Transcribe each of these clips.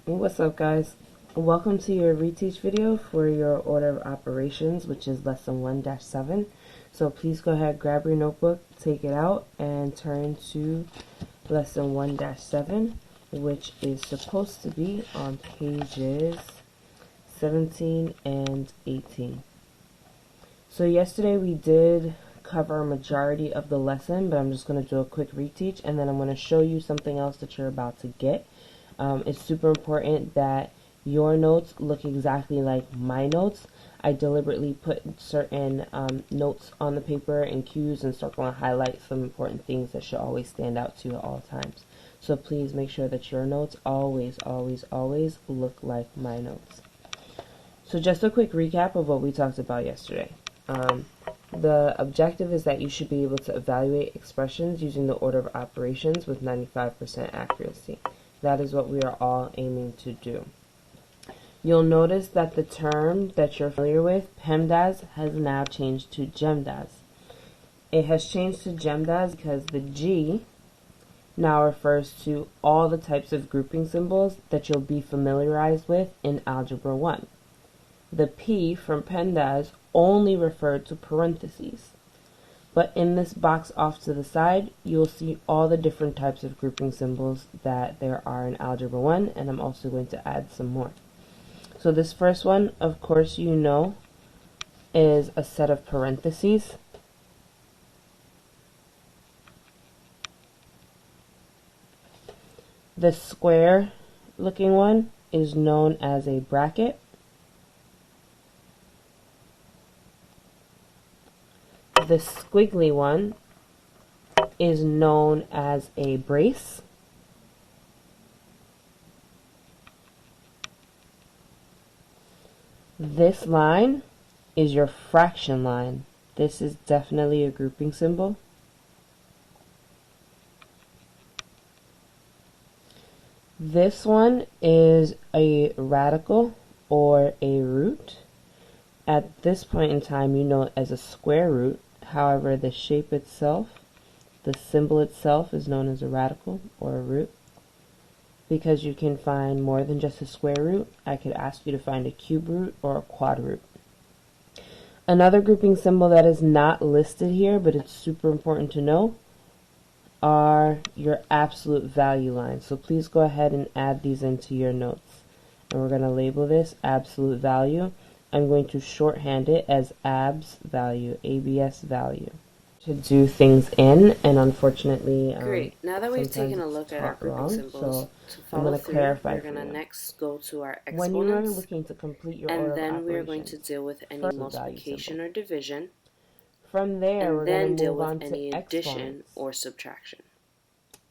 What's up, guys? Welcome to your reteach video for your order of operations, which is lesson 1-7. So please go ahead, grab your notebook, take it out, and turn to lesson 1-7, which is supposed to be on pages 17 and 18. So yesterday we did cover a majority of the lesson, but I'm just going to do a quick reteach, and then I'm going to show you something else that you're about to get. It's super important that your notes look exactly like my notes. I deliberately put certain notes on the paper and cues and circle and highlight some important things that should always stand out to you at all times. So please make sure that your notes always look like my notes. So just a quick recap of what we talked about yesterday. The objective is that you should be able to evaluate expressions using the order of operations with 95% accuracy. That is what we are all aiming to do. You'll notice that the term that you're familiar with, PEMDAS, has now changed to GEMDAS. It has changed to GEMDAS because the G now refers to all the types of grouping symbols that you'll be familiarized with in Algebra 1. The P from PEMDAS only referred to parentheses. But in this box off to the side, you'll see all the different types of grouping symbols that there are in Algebra 1, and I'm also going to add some more. So this first one, of course you know, is a set of parentheses. The square looking one is known as a bracket. The squiggly one is known as a brace. This line is your fraction line. This is definitely a grouping symbol. This one is a radical or a root. At this point in time, you know it as a square root. However, the shape itself, the symbol itself, is known as a radical or a root. Because you can find more than just a square root, I could ask you to find a cube root or a quad root. Another grouping symbol that is not listed here, but it's super important to know, are your absolute value lines. So please go ahead and add these into your notes. And we're going to label this absolute value. I'm going to shorthand it as ABS value, ABS value. To do things in, and unfortunately, Great. Now that we've taken a look at our grouping symbols, to follow through, we're going to next go to our exponents, and then we're going to deal with any multiplication or division, from there, and we're then going to deal move with on any to addition exponents. or subtraction.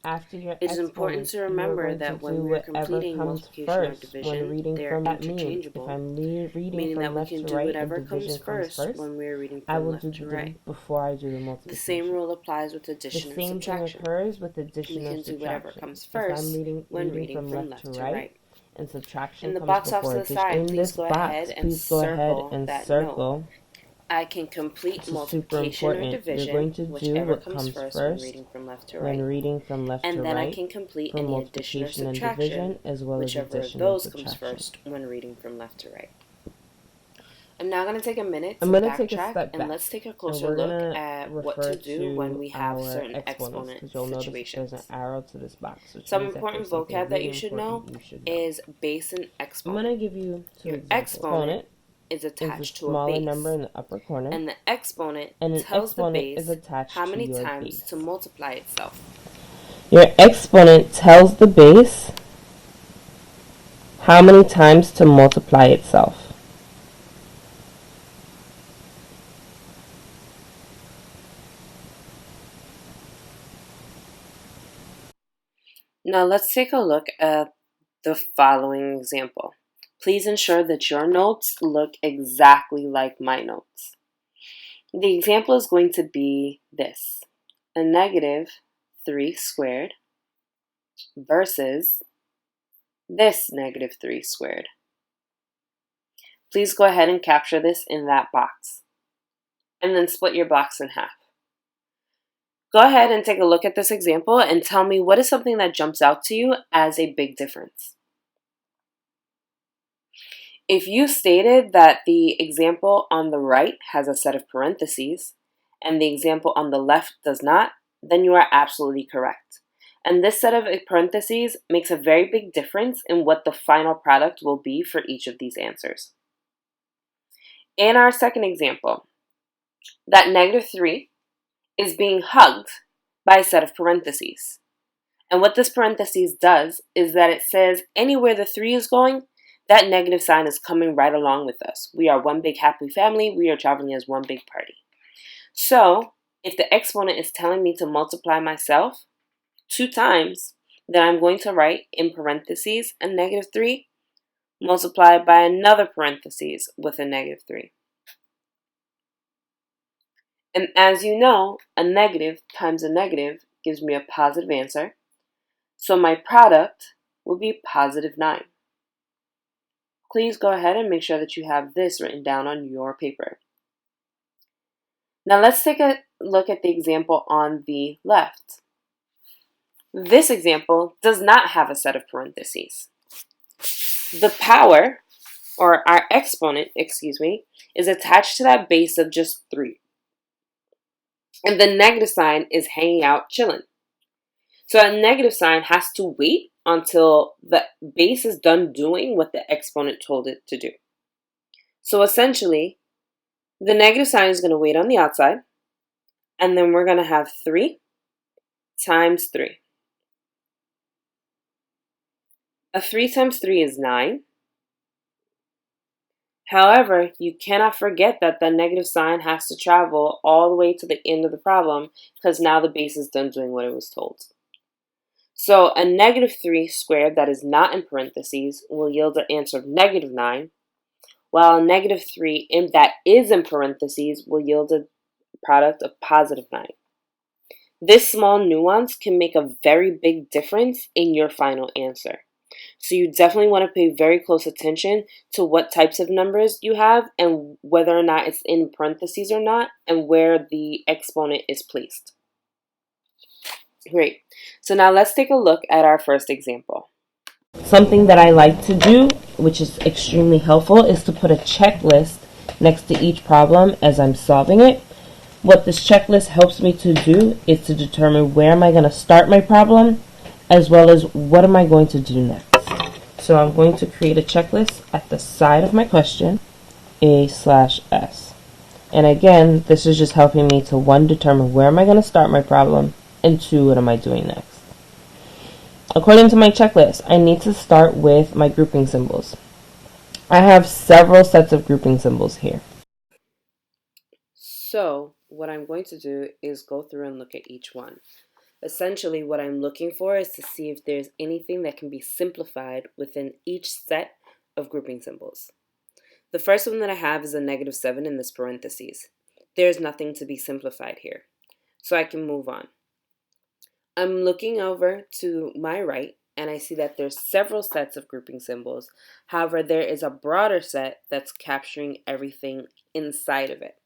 After your It is important exponents, to you are remember going to that do when we're whatever completing comes multiplication or first when division, reading they are from that mean. If interchangeable, I'm reading meaning from that we left can to do right and whatever comes division comes first first, when we're reading I from will do left to right. division before I do the The multiplication. same rule applies with The addition and same thing subtraction. occurs with addition We or can do whatever subtraction. comes If I'm first when reading reading from from left to left to right, right. and subtraction In the comes box off to before the addition. side, In please this go ahead box, and please go ahead circle and that note. circle. I can complete This is super multiplication or important. You're going division, to do whichever what comes comes first when first reading from left to when right. reading from left to And then I right can complete for any addition or multiplication and subtraction, division, as well as whichever of addition and those comes subtraction. first when reading from left to right. I'm now going to take a minute I'm to going to take a backtrack step and back, let's take a and closer we're going look to at what refer to do when to we have our certain exponents, exponent because you'll notice that there's an situations. arrow to this box, which Some means that important there's something vocab that really you should important know you should know. is base and I'm exponent. going to give you two Your examples. exponent is Is the attached to a smaller base, number in the upper corner, and the exponent and an tells the exponent is base attached how to many your times base. to multiply itself. Your exponent tells the base how many times to multiply itself. Now let's take a look at the following example. Please ensure that your notes look exactly like my notes. The example is going to be this: a negative 3 squared versus this negative 3 squared. Please go ahead and capture this in that box, and then split your box in half. Go ahead and take a look at this example and tell me what is something that jumps out to you as a big difference. If you stated that the example on the right has a set of parentheses and the example on the left does not, then you are absolutely correct. And this set of parentheses makes a very big difference in what the final product will be for each of these answers. In our second example, that -3 is being hugged by a set of parentheses. And what this parentheses does is that it says anywhere the 3 is going, that negative sign is coming right along with us. We are one big happy family. We are traveling as one big party. So if the exponent is telling me to multiply myself 2 times, then I'm going to write in parentheses a -3 multiplied by another parentheses with a -3. And as you know, a negative times a negative gives me a positive answer. So my product will be +9. Please go ahead and make sure that you have this written down on your paper. Now let's take a look at the example on the left. This example does not have a set of parentheses. The power, or our exponent, is attached to that base of just 3. And the negative sign is hanging out chilling. So a negative sign has to wait until the base is done doing what the exponent told it to do. So essentially, the negative sign is going to wait on the outside, and then we're going to have 3 times 3. A 3 times 3 is 9. However, you cannot forget that the negative sign has to travel all the way to the end of the problem because now the base is done doing what it was told. So a -3 squared that is not in parentheses will yield an answer of -9, while a -3 that is in parentheses will yield a product of +9. This small nuance can make a very big difference in your final answer. So you definitely want to pay very close attention to what types of numbers you have and whether or not it's in parentheses or not and where the exponent is placed. Great. So now let's take a look at our first example. Something that I like to do, which is extremely helpful, is to put a checklist next to each problem as I'm solving it. What this checklist helps me to do is to determine where am I going to start my problem, as well as what am I going to do next. So I'm going to create a checklist at the side of my question, A/S. And again, this is just helping me to 1, determine where am I going to start my problem, and 2, what am I doing next. According to my checklist, I need to start with my grouping symbols. I have several sets of grouping symbols here. So what I'm going to do is go through and look at each one. Essentially, what I'm looking for is to see if there's anything that can be simplified within each set of grouping symbols. The first one that I have is a -7 in this parentheses. There's nothing to be simplified here, so I can move on. I'm looking over to my right, and I see that there's several sets of grouping symbols. However, there is a broader set that's capturing everything inside of it.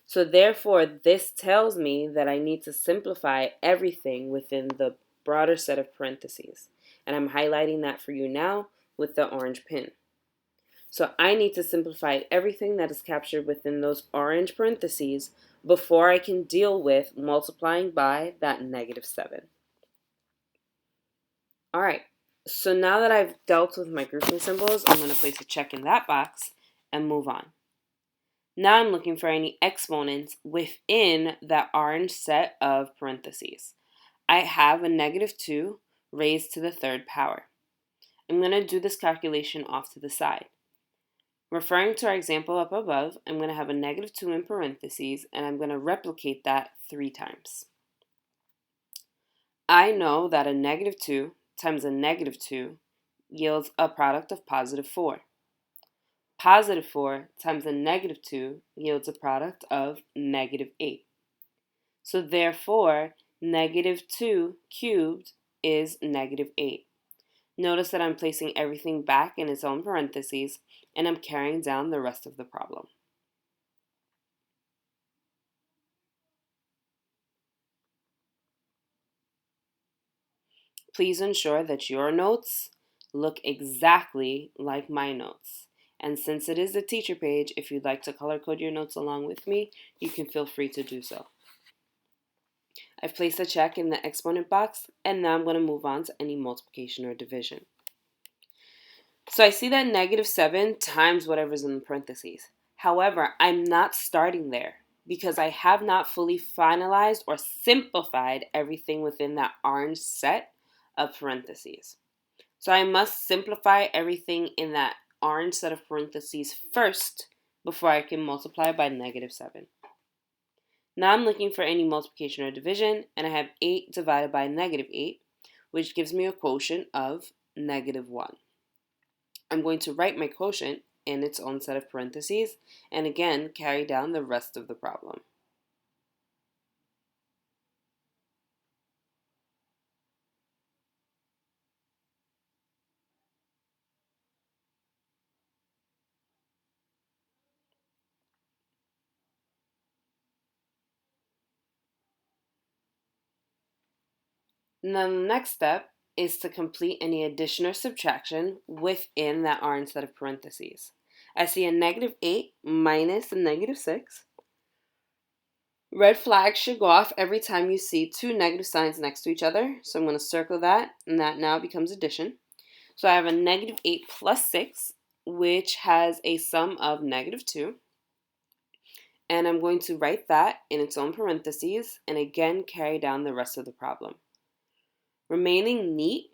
So therefore, this tells me that I need to simplify everything within the broader set of parentheses. And I'm highlighting that for you now with the orange pin. So I need to simplify everything that is captured within those orange parentheses before I can deal with multiplying by that -7. All right, so now that I've dealt with my grouping symbols, I'm going to place a check in that box and move on. Now I'm looking for any exponents within that orange set of parentheses. I have a -2 raised to the 3rd power. I'm going to do this calculation off to the side. Referring to our example up above, I'm going to have a -2 in parentheses, and I'm going to replicate that 3 times. I know that a -2 times a -2 yields a product of +4. +4 times a -2 yields a product of -8. So therefore, -2 cubed is -8. Notice that I'm placing everything back in its own parentheses, and I'm carrying down the rest of the problem. Please ensure that your notes look exactly like my notes. And since it is the teacher page, if you'd like to color code your notes along with me, you can feel free to do so. I've placed a check in the exponent box, and now I'm going to move on to any multiplication or division. So I see that -7 times whatever's in the parentheses. However, I'm not starting there because I have not fully finalized or simplified everything within that orange set of parentheses. So I must simplify everything in that orange set of parentheses first before I can multiply by -7. Now I'm looking for any multiplication or division, and I have 8 divided by -8, which gives me a quotient of -1. I'm going to write my quotient in its own set of parentheses, and again, carry down the rest of the problem. And then the next step is to complete any addition or subtraction within that orange set of parentheses. I see a -8 minus a -6. Red flags should go off every time you see two negative signs next to each other. So I'm going to circle that, and that now becomes addition. So I have a -8 plus 6, which has a sum of -2. And I'm going to write that in its own parentheses and again carry down the rest of the problem. Remaining neat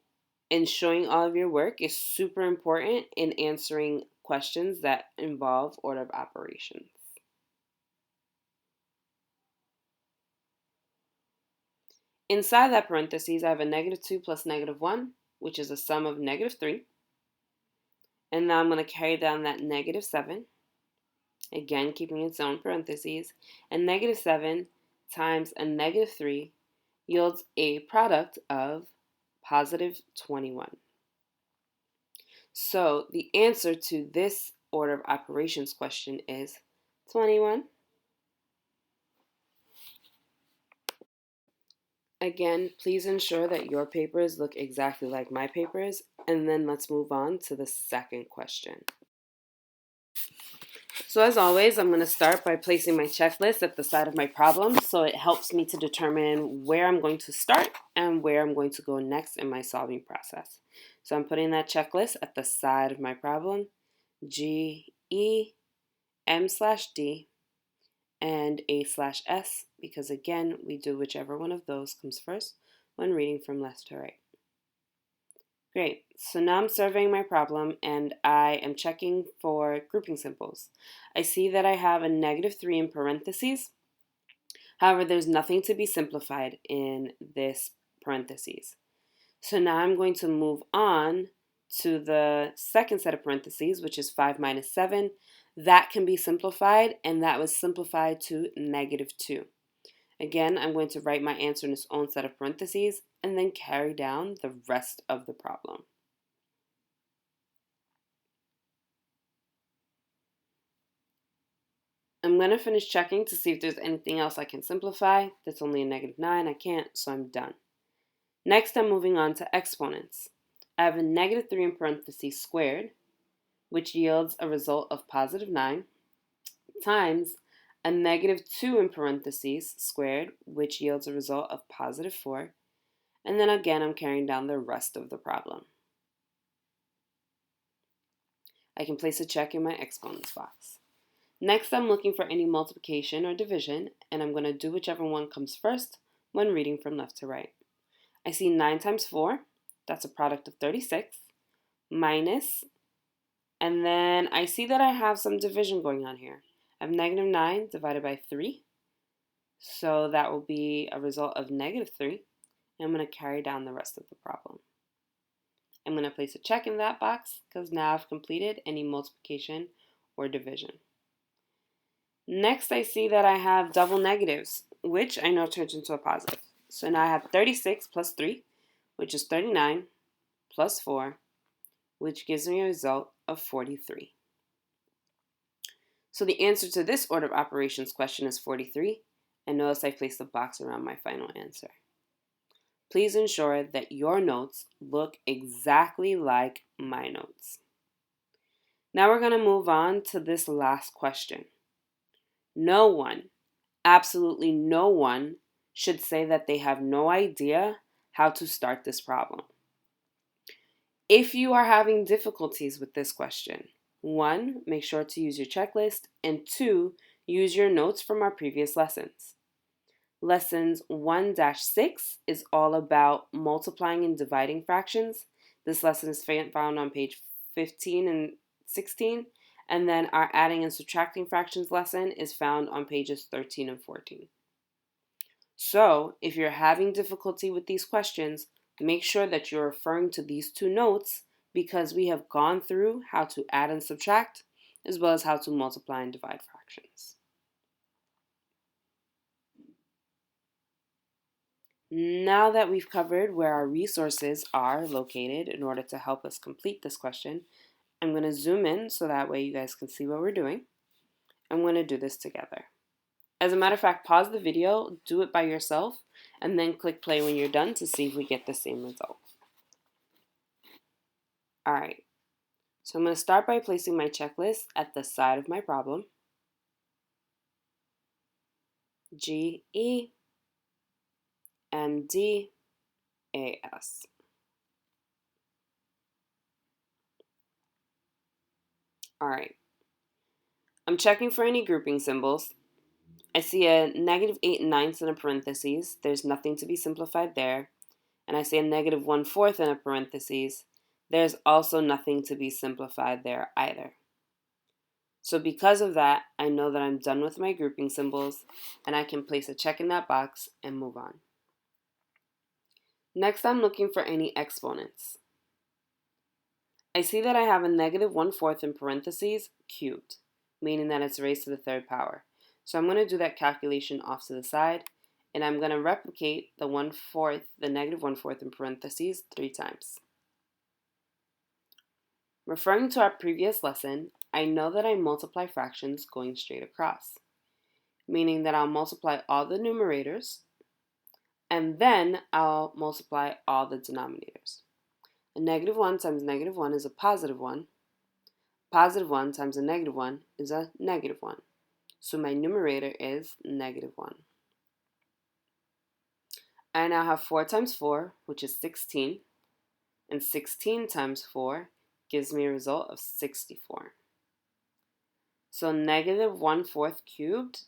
and showing all of your work is super important in answering questions that involve order of operations. Inside that parentheses, I have a -2 plus -1, which is a sum of -3. And now I'm going to carry down that -7, again keeping its own parentheses, and -7 times a -3 yields a product of +21. So the answer to this order of operations question is 21. Again, please ensure that your papers look exactly like my papers, and then let's move on to the second question. So as always, I'm going to start by placing my checklist at the side of my problem, so it helps me to determine where I'm going to start and where I'm going to go next in my solving process. So I'm putting that checklist at the side of my problem, G, E, M/D, and A/S, because again, we do whichever one of those comes first when reading from left to right. Great, so now I'm surveying my problem and I am checking for grouping symbols. I see that I have a -3 in parentheses. However, there's nothing to be simplified in this parentheses. So now I'm going to move on to the second set of parentheses, which is 5 minus 7. That can be simplified, and that was simplified to -2. Again, I'm going to write my answer in its own set of parentheses and then carry down the rest of the problem. I'm going to finish checking to see if there's anything else I can simplify. That's only a -9. I can't, so I'm done. Next, I'm moving on to exponents. I have a -3 in parentheses squared, which yields a result of +9, times a -2 in parentheses squared, which yields a result of +4, and then again I'm carrying down the rest of the problem. I can place a check in my exponents box. Next, I'm looking for any multiplication or division, and I'm going to do whichever one comes first when reading from left to right. I see 9 times 4, that's a product of 36, minus, and then I see that I have some division going on here. I have -9 divided by 3, so that will be a result of -3, and I'm going to carry down the rest of the problem. I'm going to place a check in that box because now I've completed any multiplication or division. Next, I see that I have double negatives, which I know turns into a positive. So now I have 36 plus 3, which is 39, plus 4, which gives me a result of 43. So the answer to this order of operations question is 43, and notice I placed a box around my final answer. Please ensure that your notes look exactly like my notes. Now we're going to move on to this last question. No one, absolutely no one, should say that they have no idea how to start this problem. If you are having difficulties with this question, 1, make sure to use your checklist, and 2, use your notes from our previous lessons. Lessons 1-6 is all about multiplying and dividing fractions. This lesson is found on page 15 and 16, and then our adding and subtracting fractions lesson is found on pages 13 and 14. So, if you're having difficulty with these questions, make sure that you're referring to these 2 notes because we have gone through how to add and subtract as well as how to multiply and divide fractions. Now that we've covered where our resources are located in order to help us complete this question, I'm going to zoom in so that way you guys can see what we're doing. I'm going to do this together. As a matter of fact, pause the video, do it by yourself, and then click play when you're done to see if we get the same result. All right, so I'm going to start by placing my checklist at the side of my problem. G, E, M, D, A, S. All right, I'm checking for any grouping symbols. I see a negative 8 9 in a parentheses. There's nothing to be simplified there. And I see a negative 1/4 in a parentheses. There's also nothing to be simplified there either. So because of that, I know that I'm done with my grouping symbols, and I can place a check in that box and move on. Next, I'm looking for any exponents. I see that I have a negative 1/4 in parentheses cubed, meaning that it's raised to the 3rd power. So I'm going to do that calculation off to the side, and I'm going to replicate the negative 1/4 in parentheses 3 times. Referring to our previous lesson, I know that I multiply fractions going straight across, meaning that I'll multiply all the numerators, and then I'll multiply all the denominators. A negative 1 times negative 1 is a positive 1. Positive 1 times a negative 1 is a negative 1. So my numerator is negative 1. I now have 4 times 4, which is 16. And 16 times 4 gives me a result of 64. So negative 1/4 cubed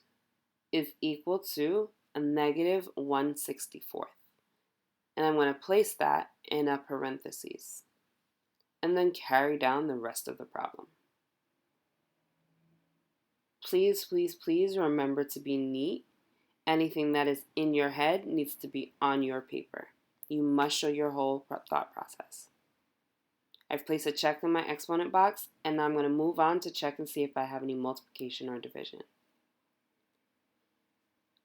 is equal to a negative 1/64. And I'm going to place that in a parentheses. And then carry down the rest of the problem. Please, please, please remember to be neat. Anything that is in your head needs to be on your paper. You must show your whole thought process. I've placed a check in my exponent box, and now I'm going to move on to check and see if I have any multiplication or division.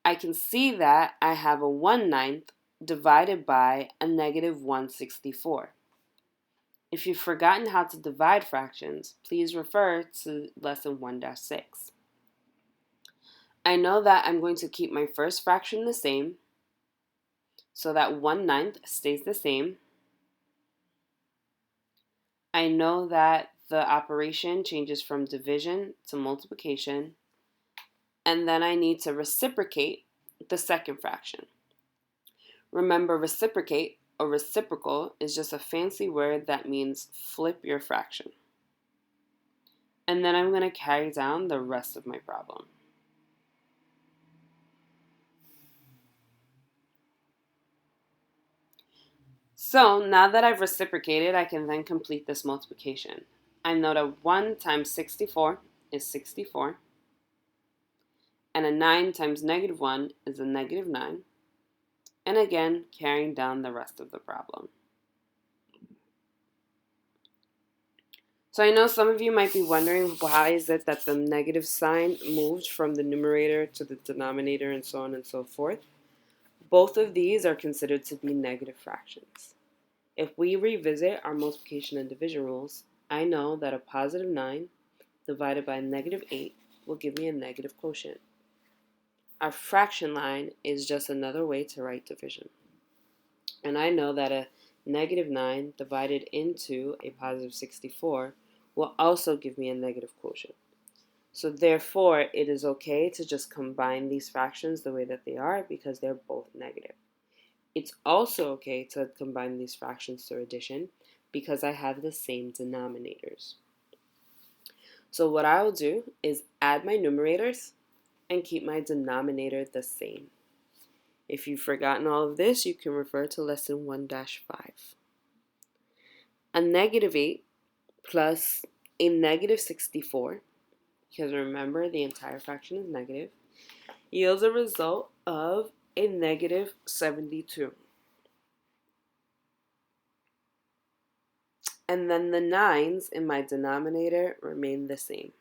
I can see that I have a 1/9 divided by a negative 1/64. If you've forgotten how to divide fractions, please refer to lesson 1-6. I know that I'm going to keep my first fraction the same, so that 1/9 stays the same. I know that the operation changes from division to multiplication, and then I need to reciprocate the second fraction. Remember, reciprocate or reciprocal is just a fancy word that means flip your fraction. And then I'm going to carry down the rest of my problem. So now that I've reciprocated, I can then complete this multiplication. I know that 1 times 64 is 64, and a 9 times negative 1 is a negative 9, and again, carrying down the rest of the problem. So I know some of you might be wondering, why is it that the negative sign moved from the numerator to the denominator and so on and so forth? Both of these are considered to be negative fractions. If we revisit our multiplication and division rules, I know that a positive 9 divided by a negative 8 will give me a negative quotient. Our fraction line is just another way to write division. And I know that a negative 9 divided into a positive 64 will also give me a negative quotient. So therefore, it is okay to just combine these fractions the way that they are because they're both negative. It's also okay to combine these fractions through addition because I have the same denominators. So what I will do is add my numerators and keep my denominator the same. If you've forgotten all of this, you can refer to lesson 1-5. A negative 8 plus a negative 64, because remember the entire fraction is negative, yields a result of a negative 72. And then the 9's in my denominator remain the same.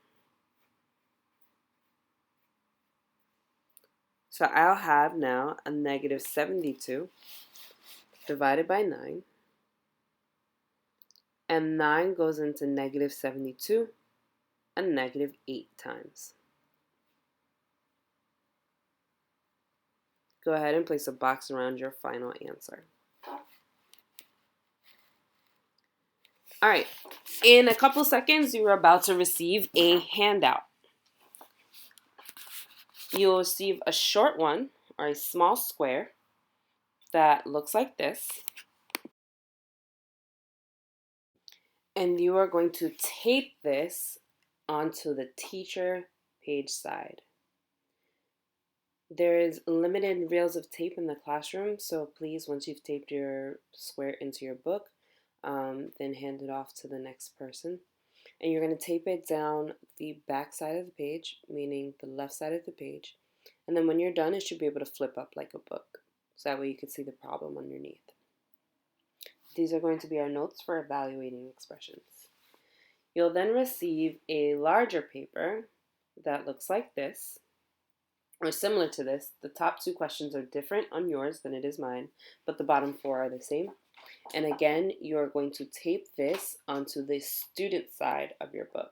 So I'll have now a negative 72 divided by 9. And 9 goes into negative 72 a negative 8 times. Go ahead and place a box around your final answer. All right, in a couple seconds, you're about to receive a handout. You'll receive a short one or a small square that looks like this. And you are going to tape this onto the teacher page side. There is limited reels of tape in the classroom, so please, once you've taped your square into your book, then hand it off to the next person. And you're going to tape it down the back side of the page, meaning the left side of the page. And then when you're done, it should be able to flip up like a book. So that way you can see the problem underneath. These are going to be our notes for evaluating expressions. You'll then receive a larger paper that looks like this, or similar to this. The top 2 questions are different on yours than it is mine, but the bottom 4 are the same. And again, you're going to tape this onto the student side of your book.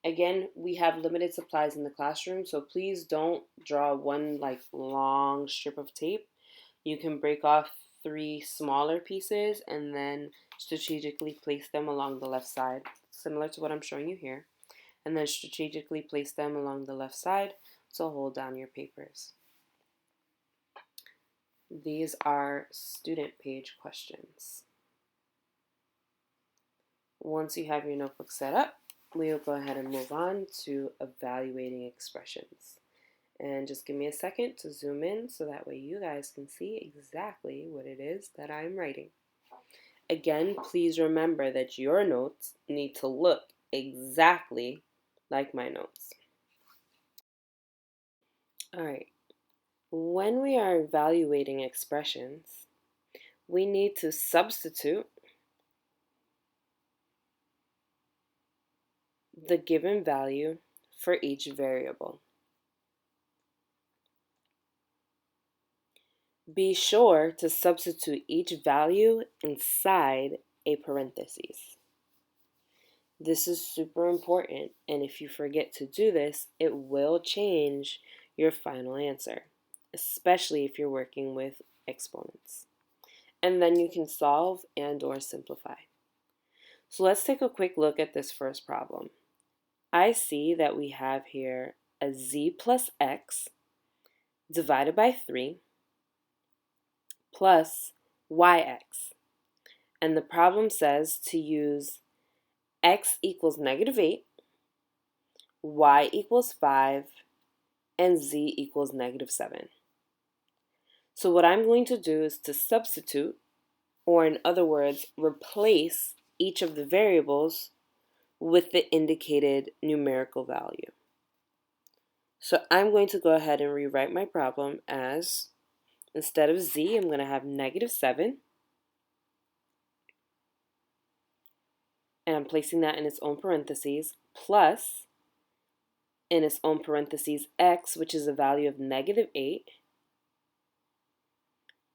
Again, we have limited supplies in the classroom, so please don't draw one long strip of tape. You can break off 3 smaller pieces and then strategically place them along the left side, similar to what I'm showing you here. And then strategically place them along the left side to hold down your papers. These are student page questions. Once you have your notebook set up, we'll go ahead and move on to evaluating expressions. And just give me a second to zoom in so that way you guys can see exactly what it is that I'm writing. Again, please remember that your notes need to look exactly like my notes. All right. When we are evaluating expressions, we need to substitute the given value for each variable. Be sure to substitute each value inside a parentheses. This is super important, and if you forget to do this, it will change your final answer, especially if you're working with exponents. And then you can solve and or simplify. So let's take a quick look at this first problem. I see that we have here a z plus x divided by 3 plus yx. And the problem says to use x equals negative 8, y equals 5, and z equals negative 7. So what I'm going to do is to substitute, or in other words, replace each of the variables with the indicated numerical value. So I'm going to go ahead and rewrite my problem as, instead of z, I'm going to have negative 7. And I'm placing that in its own parentheses, plus, in its own parentheses, x, which is a value of negative 8.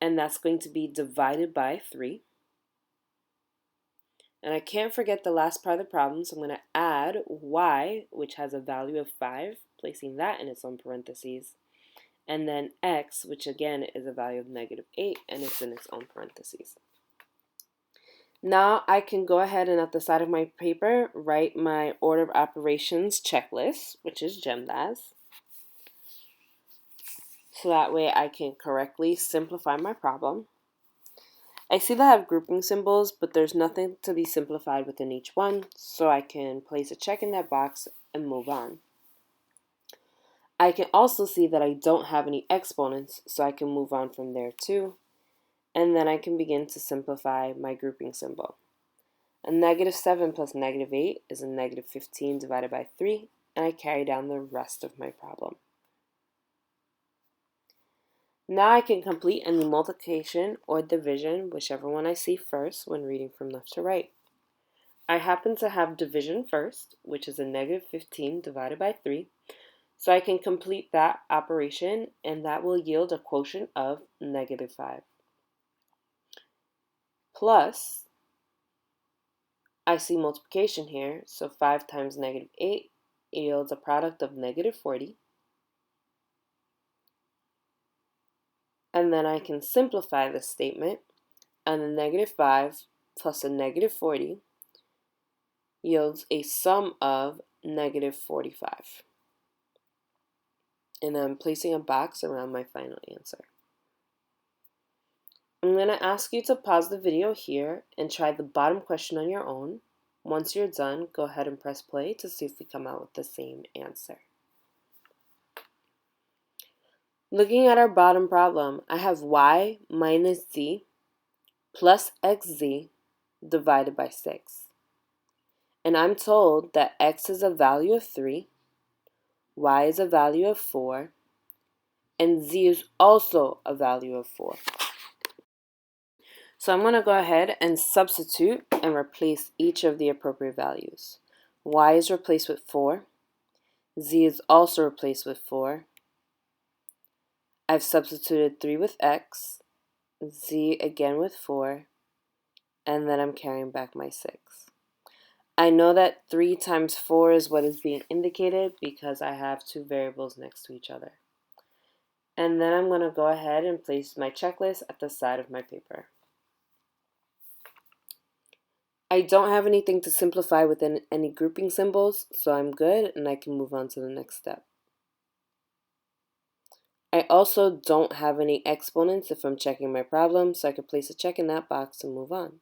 And that's going to be divided by 3. And I can't forget the last part of the problem, so I'm going to add y, which has a value of 5, placing that in its own parentheses. And then x, which again is a value of negative 8, and it's in its own parentheses. Now I can go ahead and at the side of my paper write my order of operations checklist, which is gemmed as. So that way I can correctly simplify my problem. I see that I have grouping symbols, but there's nothing to be simplified within each one, so I can place a check in that box and move on. I can also see that I don't have any exponents, so I can move on from there too. And then I can begin to simplify my grouping symbol. A -7 plus -8 is a -15 divided by 3, and I carry down the rest of my problem. Now I can complete any multiplication or division, whichever one I see first when reading from left to right. I happen to have division first, which is a -15 divided by 3, so I can complete that operation, and that will yield a quotient of -5. Plus, I see multiplication here, so 5 times -8 yields a product of -40. And then I can simplify this statement, and the -5 plus a -40 yields a sum of -45. And I'm placing a box around my final answer. I'm going to ask you to pause the video here and try the bottom question on your own. Once you're done, go ahead and press play to see if we come out with the same answer. Looking at our bottom problem, I have y minus z plus xz divided by 6. And I'm told that x is a value of 3, y is a value of 4, and z is also a value of 4. So I'm going to go ahead and substitute and replace each of the appropriate values. Y is replaced with 4. Z is also replaced with 4. I've substituted 3 with x, z again with 4, and then I'm carrying back my 6. I know that 3 times 4 is what is being indicated because I have two variables next to each other. And then I'm going to go ahead and place my checklist at the side of my paper. I don't have anything to simplify within any grouping symbols, so I'm good and I can move on to the next step. I also don't have any exponents if I'm checking my problem, so I could place a check in that box and move on.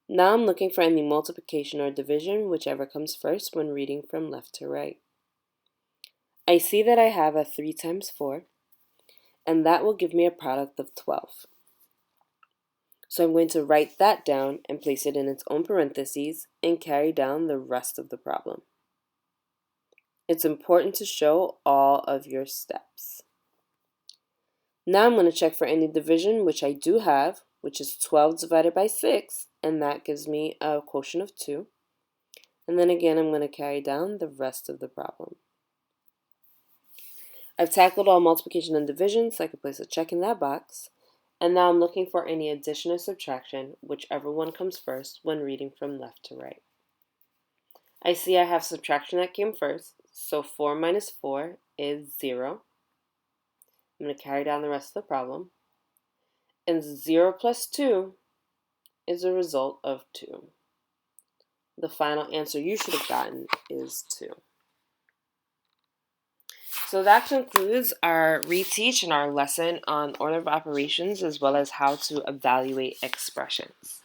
Now I'm looking for any multiplication or division, whichever comes first when reading from left to right. I see that I have a 3 times 4, and that will give me a product of 12. So I'm going to write that down and place it in its own parentheses and carry down the rest of the problem. It's important to show all of your steps. Now I'm going to check for any division, which I do have, which is 12 divided by 6, and that gives me a quotient of 2. And then again, I'm going to carry down the rest of the problem. I've tackled all multiplication and division, so I can place a check in that box. And now I'm looking for any addition or subtraction, whichever one comes first when reading from left to right. I see I have subtraction that came first, so 4 minus 4 is 0. I'm going to carry down the rest of the problem. And 0 plus 2 is a result of 2. The final answer you should have gotten is 2. So that concludes our reteach and our lesson on order of operations as well as how to evaluate expressions.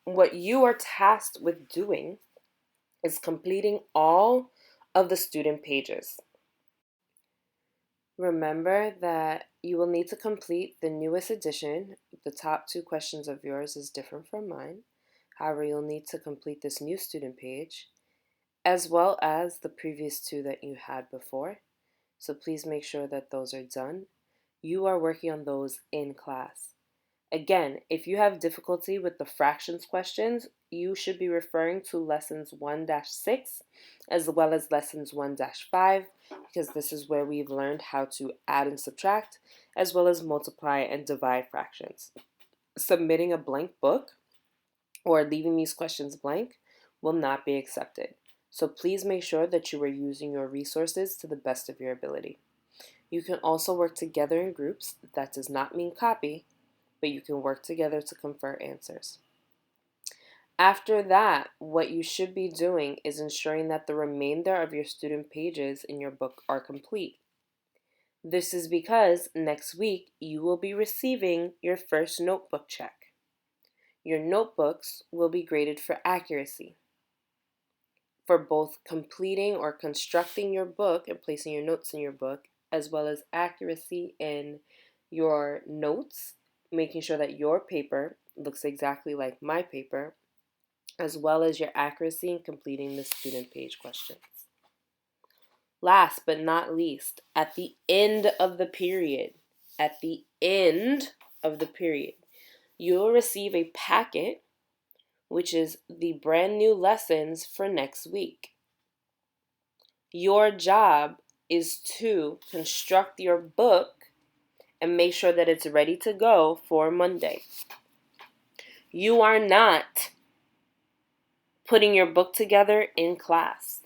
What you are tasked with doing is completing all of the student pages. Remember that you will need to complete the newest edition. The top 2 questions of yours is different from mine. However, you'll need to complete this new student page as well as the previous 2 that you had before. So please make sure that those are done. You are working on those in class. Again, if you have difficulty with the fractions questions, you should be referring to lessons 1-6 as well as lessons 1-5 because this is where we've learned how to add and subtract as well as multiply and divide fractions. Submitting a blank book or leaving these questions blank will not be accepted. So please make sure that you are using your resources to the best of your ability. You can also work together in groups. That does not mean copy, but you can work together to confer answers. After that, what you should be doing is ensuring that the remainder of your student pages in your book are complete. This is because next week you will be receiving your first notebook check. Your notebooks will be graded for accuracy, for both completing or constructing your book and placing your notes in your book, as well as accuracy in your notes, making sure that your paper looks exactly like my paper, as well as your accuracy in completing the student page questions. Last but not least, at the end of the period, you will receive a packet, which is the brand new lessons for next week. Your job is to construct your book and make sure that it's ready to go for Monday. You are not putting your book together in class.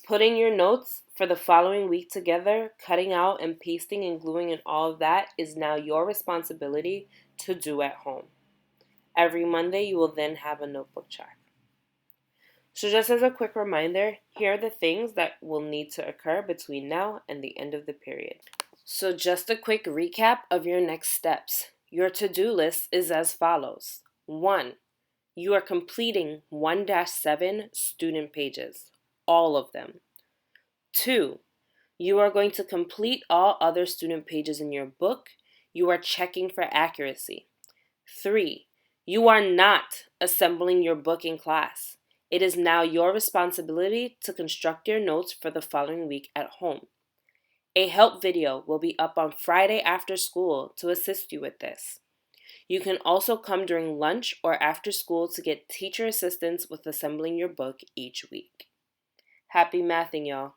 Putting your notes for the following week together, cutting out and pasting and gluing and all of that is now your responsibility to do at home. Every Monday, you will then have a notebook check. So just as a quick reminder, here are the things that will need to occur between now and the end of the period. So just a quick recap of your next steps. Your to-do list is as follows. 1. You are completing 1-7 student pages, all of them. 2. You are going to complete all other student pages in your book. You are checking for accuracy. 3. You are not assembling your book in class. It is now your responsibility to construct your notes for the following week at home. A help video will be up on Friday after school to assist you with this. You can also come during lunch or after school to get teacher assistance with assembling your book each week. Happy mathing, y'all.